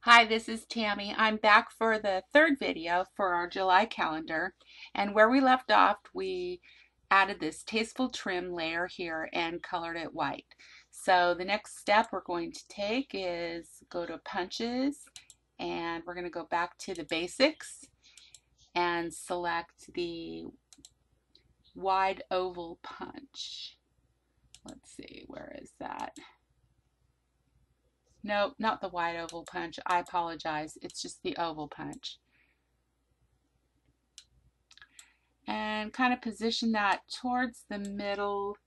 Hi, this is Tammy. I'm back for the third video for our July calendar, and where we left off we added this tasteful trim layer here and colored it white. So the next step we're going to take is go to punches, and we're going to go back to the basics and select the wide oval punch. Let's see, where is that? No, not the wide oval punch. I apologize. It's just the oval punch. And kind of position that towards the middle,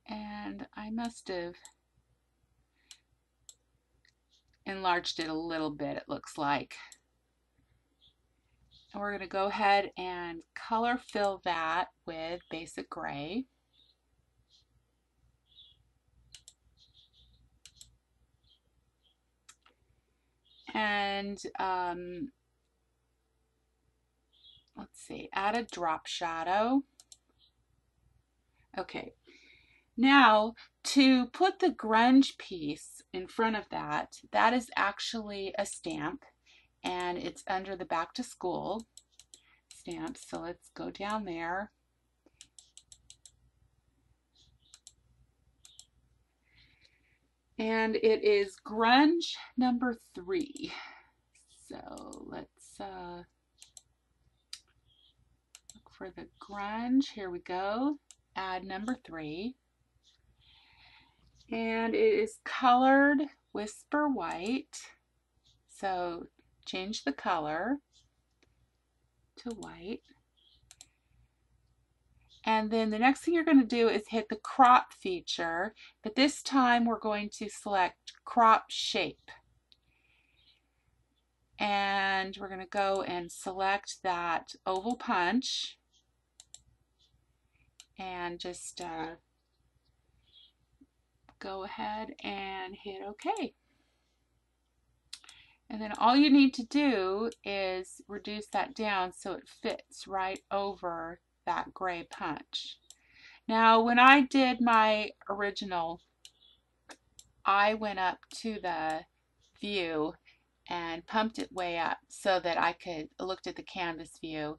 and I must have enlarged it a little bit, it looks like. And we're going to go ahead and color fill that with basic gray. And let's see, add a drop shadow. Okay, now to put the grunge piece in front of that, that is actually a stamp, and it's under the back to school stamps. So let's go down there. And it is grunge number 3. So let's look for the grunge. Here we go. Add number 3. And it is colored whisper white. So change the color to white. And then the next thing you're going to do is hit the crop feature, but this time we're going to select crop shape. And we're going to go and select that oval punch and just go ahead and hit OK. And then all you need to do is reduce that down so it fits right over that gray punch. Now, when I did my original, I went up to the view and pumped it way up so that I could, looked at the canvas view,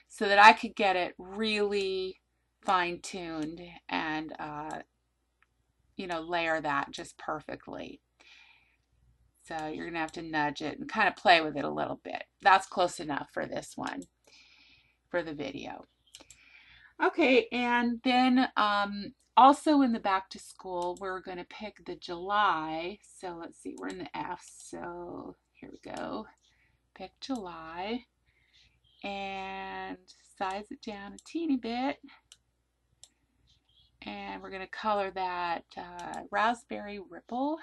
so that I could get it really fine-tuned and layer that just perfectly. So you're gonna have to nudge it and kind of play with it a little bit. That's close enough for this one, for the video. Okay, and then also in the back to school, we're going to pick the July. So let's see, we're in the F, so here we go. Pick July and size it down a teeny bit. And we're going to color that raspberry ripple.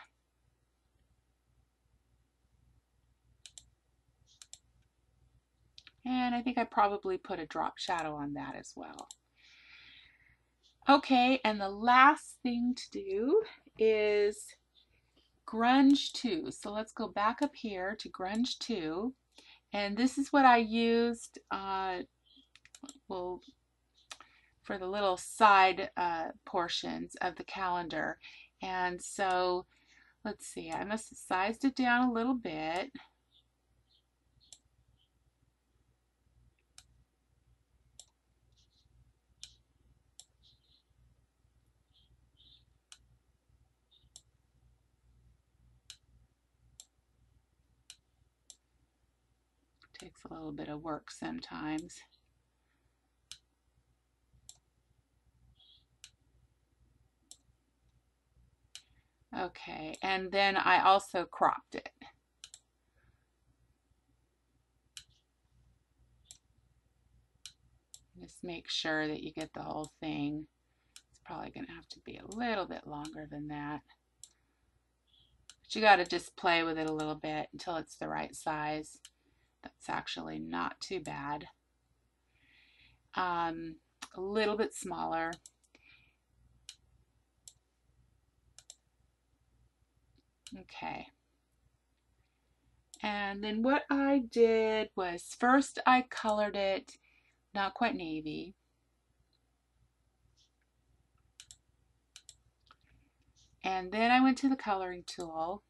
And I think I probably put a drop shadow on that as well. Okay, and the last thing to do is grunge 2. So let's go back up here to grunge 2. And this is what I used for the little side portions of the calendar. And so let's see, I must have sized it down a little bit. Takes a little bit of work sometimes. Okay, and then I also cropped it. Just make sure that you get the whole thing. It's probably going to have to be a little bit longer than that. But you got to just play with it a little bit until it's the right size. That's actually not too bad. A little bit smaller. Okay. And then what I did was first I colored it not quite navy. And then I went to the coloring tool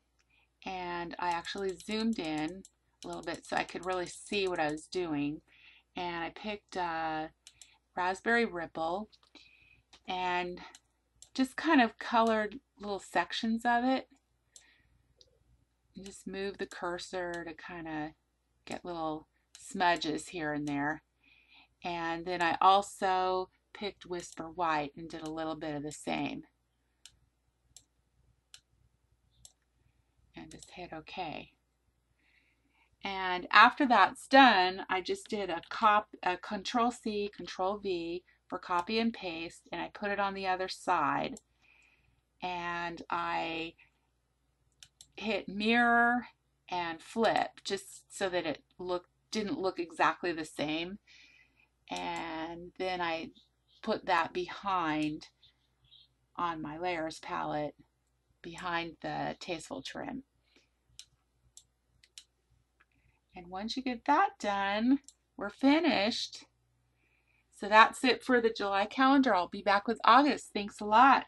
and I actually zoomed in a little bit so I could really see what I was doing. And I picked Raspberry Ripple and just kind of colored little sections of it. And just move the cursor to kind of get little smudges here and there. And then I also picked Whisper White and did a little bit of the same. And just hit OK. And after that's done, I just did a Control C, Control V for copy and paste, and I put it on the other side. And I hit mirror and flip just so that it didn't look exactly the same. And then I put that behind on my layers palette behind the Tasteful trim. And once you get that done, we're finished. So that's it for the July calendar. I'll be back with August. Thanks a lot.